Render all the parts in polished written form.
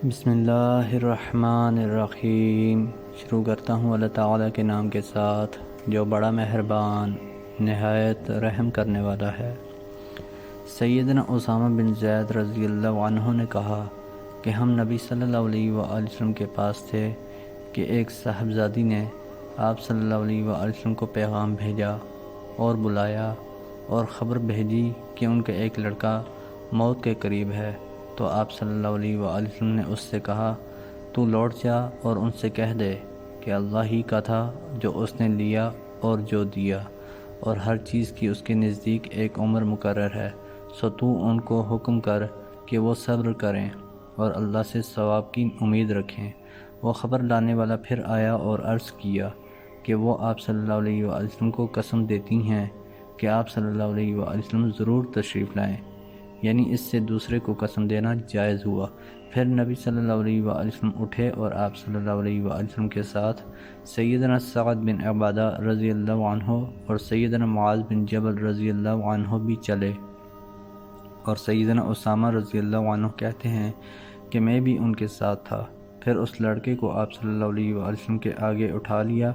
بسم اللہ الرحمن الرحیم۔ شروع کرتا ہوں اللہ تعالیٰ کے نام کے ساتھ جو بڑا مہربان نہایت رحم کرنے والا ہے۔ سیدنا اسامہ بن زید رضی اللہ عنہ نے کہا کہ ہم نبی صلی اللہ علیہ وآلہ وسلم کے پاس تھے کہ ایک صاحبزادی نے آپ صلی اللہ علیہ وآلہ وسلم کو پیغام بھیجا اور بلایا اور خبر بھیجی کہ ان کا ایک لڑکا موت کے قریب ہے۔ تو آپ صلی اللہ علیہ وآلہ وسلم نے اس سے کہا تو لوٹ جا اور ان سے کہہ دے کہ اللہ ہی کا تھا جو اس نے لیا اور جو دیا، اور ہر چیز کی اس کے نزدیک ایک عمر مقرر ہے، سو تو ان کو حکم کر کہ وہ صبر کریں اور اللہ سے ثواب کی امید رکھیں۔ وہ خبر لانے والا پھر آیا اور عرض کیا کہ وہ آپ صلی اللہ علیہ وآلہ وسلم کو قسم دیتی ہیں کہ آپ صلی اللہ علیہ وآلہ وسلم ضرور تشریف لائیں، یعنی اس سے دوسرے کو قسم دینا جائز ہوا۔ پھر نبی صلی اللہ علیہ وآلہ وسلم اٹھے اور آپ صلی اللہ علیہ وآلہ وسلم کے ساتھ سیدنا سعد بن عبادہ رضی اللہ عنہ اور سیدنا معاذ بن جبل رضی اللہ عنہ بھی چلے، اور سیدنا اسامہ رضی اللہ عنہ کہتے ہیں کہ میں بھی ان کے ساتھ تھا۔ پھر اس لڑکے کو آپ صلی اللہ علیہ وآلہ وسلم کے آگے اٹھا لیا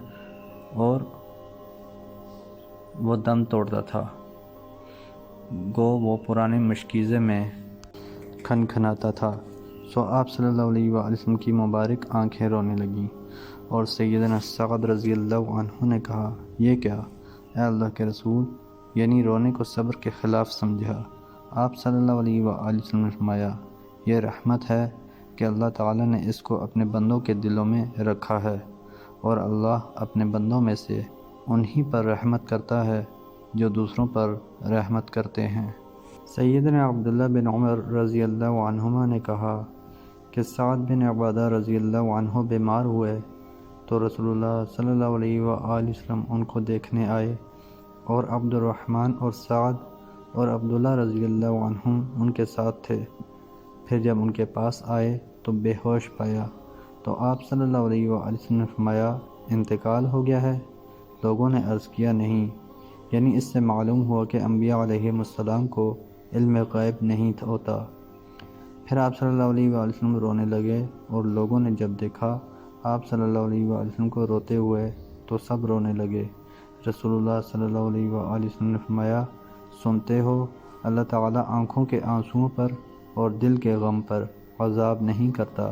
اور وہ دم توڑتا تھا، گو وہ پرانے مشکیزے میں کھنکھناتا تھا۔ سو آپ صلی اللہ علیہ وآلہ وسلم کی مبارک آنکھیں رونے لگیں، اور سیدنا سعد رضی اللہ عنہ نے کہا یہ کیا اے اللہ کے رسول، یعنی رونے کو صبر کے خلاف سمجھا۔ آپ صلی اللہ علیہ وآلہ وسلم نے فرمایا یہ رحمت ہے کہ اللہ تعالیٰ نے اس کو اپنے بندوں کے دلوں میں رکھا ہے، اور اللہ اپنے بندوں میں سے انہی پر رحمت کرتا ہے جو دوسروں پر رحمت کرتے ہیں۔ سیدنا عبداللہ بن عمر رضی اللہ عنہما نے کہا کہ سعد بن عبادہ رضی اللہ عنہ بیمار ہوئے تو رسول اللہ صلی اللہ علیہ وآلہ وسلم ان کو دیکھنے آئے، اور عبد الرحمن اور سعد اور عبداللہ رضی اللہ عنہ ان کے ساتھ تھے۔ پھر جب ان کے پاس آئے تو بے ہوش پایا، تو آپ صلی اللہ علیہ وآلہ وسلم نے فرمایا انتقال ہو گیا ہے؟ لوگوں نے عرض کیا نہیں، یعنی اس سے معلوم ہوا کہ انبیاء علیہ السلام کو علم غیب نہیں ہوتا۔ پھر آپ صلی اللہ علیہ وآلہ وسلم رونے لگے، اور لوگوں نے جب دیکھا آپ صلی اللہ علیہ وآلہ وسلم کو روتے ہوئے تو سب رونے لگے۔ رسول اللہ صلی اللہ علیہ وآلہ وسلم نے فرمایا سنتے ہو، اللہ تعالیٰ آنکھوں کے آنسوؤں پر اور دل کے غم پر عذاب نہیں کرتا،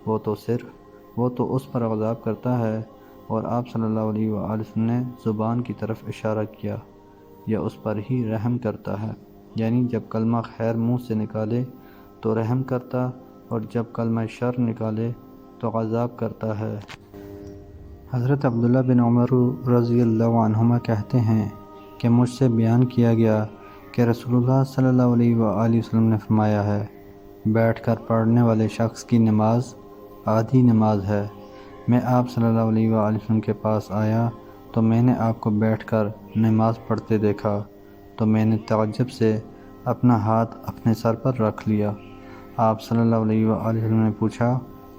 وہ تو اس پر عذاب کرتا ہے۔ اور آپ صلی اللہ علیہ وآلہ وسلم نے زبان کی طرف اشارہ کیا، یا اس پر ہی رحم کرتا ہے، یعنی جب کلمہ خیر منہ سے نکالے تو رحم کرتا، اور جب کلمہ شر نکالے تو عذاب کرتا ہے۔ حضرت عبداللہ بن عمر رضی اللہ عنہما کہتے ہیں کہ مجھ سے بیان کیا گیا کہ رسول اللہ صلی اللہ علیہ وآلہ وسلم نے فرمایا ہے بیٹھ کر پڑھنے والے شخص کی نماز آدھی نماز ہے۔ میں آپ صلی اللہ علیہ وآلہ وسلم کے پاس آیا تو میں نے آپ کو بیٹھ کر نماز پڑھتے دیکھا، تو میں نے تعجب سے اپنا ہاتھ اپنے سر پر رکھ لیا۔ آپ صلی اللہ علیہ وآلہ وسلم نے پوچھا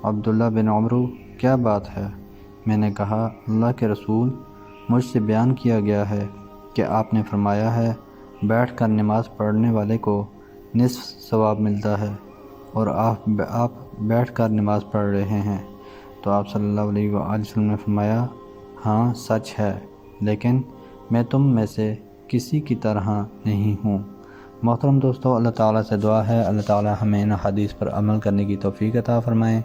عبداللہ بن عمر کیا بات ہے؟ میں نے کہا اللہ کے رسول، مجھ سے بیان کیا گیا ہے کہ آپ نے فرمایا ہے بیٹھ کر نماز پڑھنے والے کو نصف ثواب ملتا ہے، اور آپ بیٹھ کر نماز پڑھ رہے ہیں۔ تو آپ صلی اللہ علیہ وآلہ وسلم نے فرمایا ہاں سچ ہے، لیکن میں تم میں سے کسی کی طرح نہیں ہوں۔ محترم دوستو، اللہ تعالیٰ سے دعا ہے اللہ تعالیٰ ہمیں ان حدیث پر عمل کرنے کی توفیق عطا فرمائے،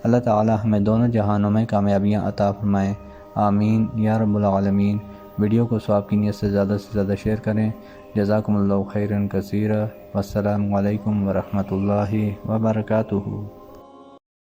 اللہ تعالیٰ ہمیں دونوں جہانوں میں کامیابیاں عطا فرمائے، آمین یا رب العالمین۔ ویڈیو کو ثواب کی نیت سے زیادہ شیئر کریں۔ جزاکم اللہ خیرا کثیرا، والسلام علیکم ورحمۃ اللہ وبرکاتہ۔